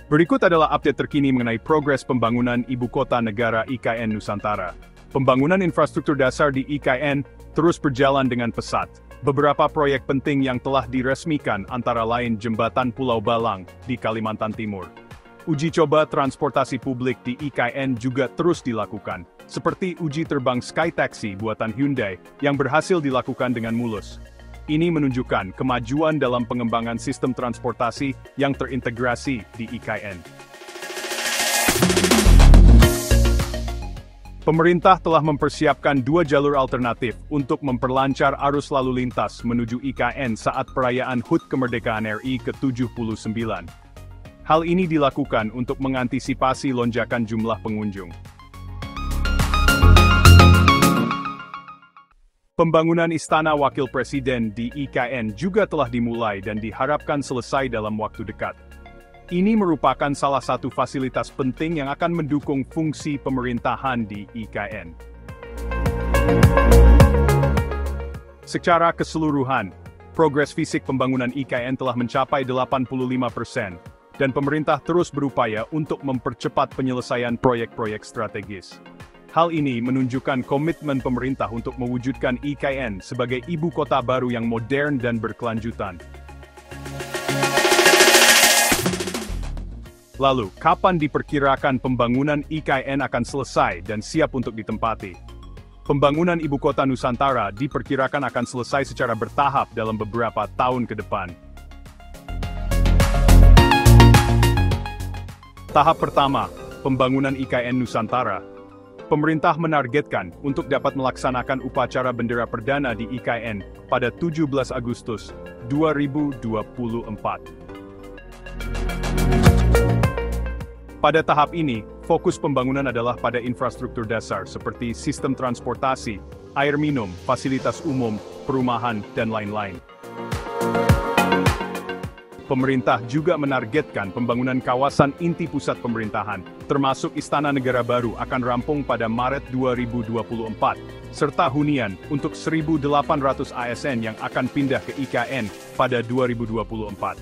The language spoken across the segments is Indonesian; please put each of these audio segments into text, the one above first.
Berikut adalah update terkini mengenai progres pembangunan Ibu Kota Negara IKN Nusantara. Pembangunan infrastruktur dasar di IKN terus berjalan dengan pesat. Beberapa proyek penting yang telah diresmikan antara lain Jembatan Pulau Balang di Kalimantan Timur. Uji coba transportasi publik di IKN juga terus dilakukan, seperti uji terbang Sky Taxi buatan Hyundai yang berhasil dilakukan dengan mulus. Ini menunjukkan kemajuan dalam pengembangan sistem transportasi yang terintegrasi di IKN. Pemerintah telah mempersiapkan 2 jalur alternatif untuk memperlancar arus lalu lintas menuju IKN saat perayaan HUT Kemerdekaan RI ke-79. Hal ini dilakukan untuk mengantisipasi lonjakan jumlah pengunjung. Pembangunan Istana Wakil Presiden di IKN juga telah dimulai dan diharapkan selesai dalam waktu dekat. Ini merupakan salah satu fasilitas penting yang akan mendukung fungsi pemerintahan di IKN. Secara keseluruhan, progres fisik pembangunan IKN telah mencapai 85%, dan pemerintah terus berupaya untuk mempercepat penyelesaian proyek-proyek strategis. Hal ini menunjukkan komitmen pemerintah untuk mewujudkan IKN sebagai ibu kota baru yang modern dan berkelanjutan. Lalu, kapan diperkirakan pembangunan IKN akan selesai dan siap untuk ditempati? Pembangunan ibu kota Nusantara diperkirakan akan selesai secara bertahap dalam beberapa tahun ke depan. Tahap pertama, pembangunan IKN Nusantara. Pemerintah menargetkan untuk dapat melaksanakan upacara bendera perdana di IKN pada 17 Agustus 2024. Pada tahap ini, fokus pembangunan adalah pada infrastruktur dasar seperti sistem transportasi, air minum, fasilitas umum, perumahan, dan lain-lain. Pemerintah juga menargetkan pembangunan kawasan inti pusat pemerintahan, termasuk Istana Negara baru akan rampung pada Maret 2024, serta hunian untuk 1.800 ASN yang akan pindah ke IKN pada 2024.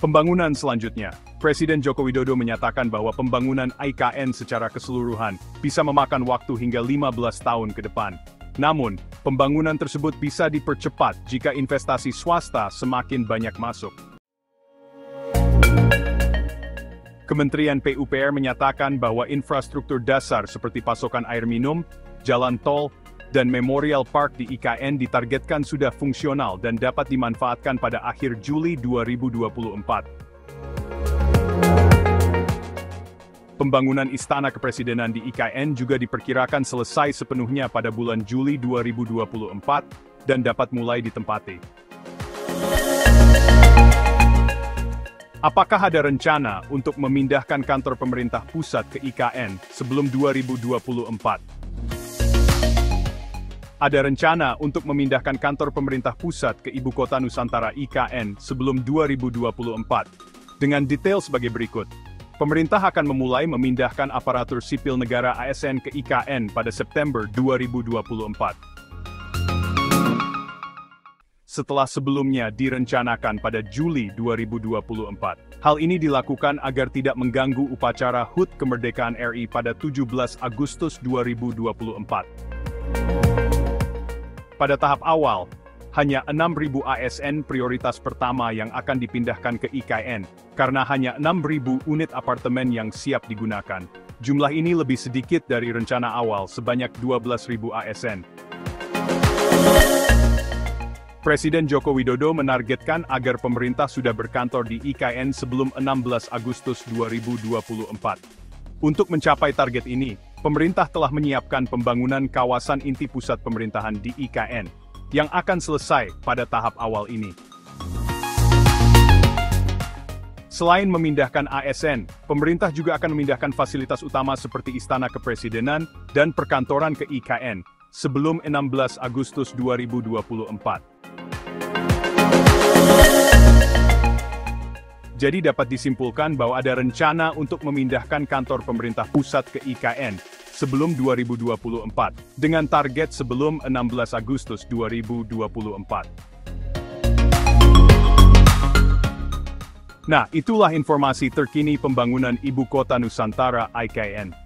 Pembangunan selanjutnya, Presiden Joko Widodo menyatakan bahwa pembangunan IKN secara keseluruhan bisa memakan waktu hingga 15 tahun ke depan. Namun, pembangunan tersebut bisa dipercepat jika investasi swasta semakin banyak masuk. Kementerian PUPR menyatakan bahwa infrastruktur dasar seperti pasokan air minum, jalan tol, dan Memorial Park di IKN ditargetkan sudah fungsional dan dapat dimanfaatkan pada akhir Juli 2024. Pembangunan Istana Kepresidenan di IKN juga diperkirakan selesai sepenuhnya pada bulan Juli 2024 dan dapat mulai ditempati. Apakah ada rencana untuk memindahkan kantor pemerintah pusat ke IKN sebelum 2024? Ada rencana untuk memindahkan kantor pemerintah pusat ke Ibu Kota Nusantara IKN sebelum 2024. Dengan detail sebagai berikut. Pemerintah akan memulai memindahkan aparatur sipil negara ASN ke IKN pada September 2024. Setelah sebelumnya direncanakan pada Juli 2024. Hal ini dilakukan agar tidak mengganggu upacara HUT Kemerdekaan RI pada 17 Agustus 2024. Pada tahap awal, hanya 6.000 ASN prioritas pertama yang akan dipindahkan ke IKN, karena hanya 6.000 unit apartemen yang siap digunakan. Jumlah ini lebih sedikit dari rencana awal sebanyak 12.000 ASN. Presiden Joko Widodo menargetkan agar pemerintah sudah berkantor di IKN sebelum 16 Agustus 2024. Untuk mencapai target ini, pemerintah telah menyiapkan pembangunan kawasan inti pusat pemerintahan di IKN, yang akan selesai pada tahap awal ini. Selain memindahkan ASN, pemerintah juga akan memindahkan fasilitas utama seperti Istana Kepresidenan dan perkantoran ke IKN sebelum 16 Agustus 2024. Jadi dapat disimpulkan bahwa ada rencana untuk memindahkan kantor pemerintah pusat ke IKN sebelum 2024, dengan target sebelum 16 Agustus 2024. Nah, itulah informasi terkini pembangunan Ibu Kota Nusantara IKN.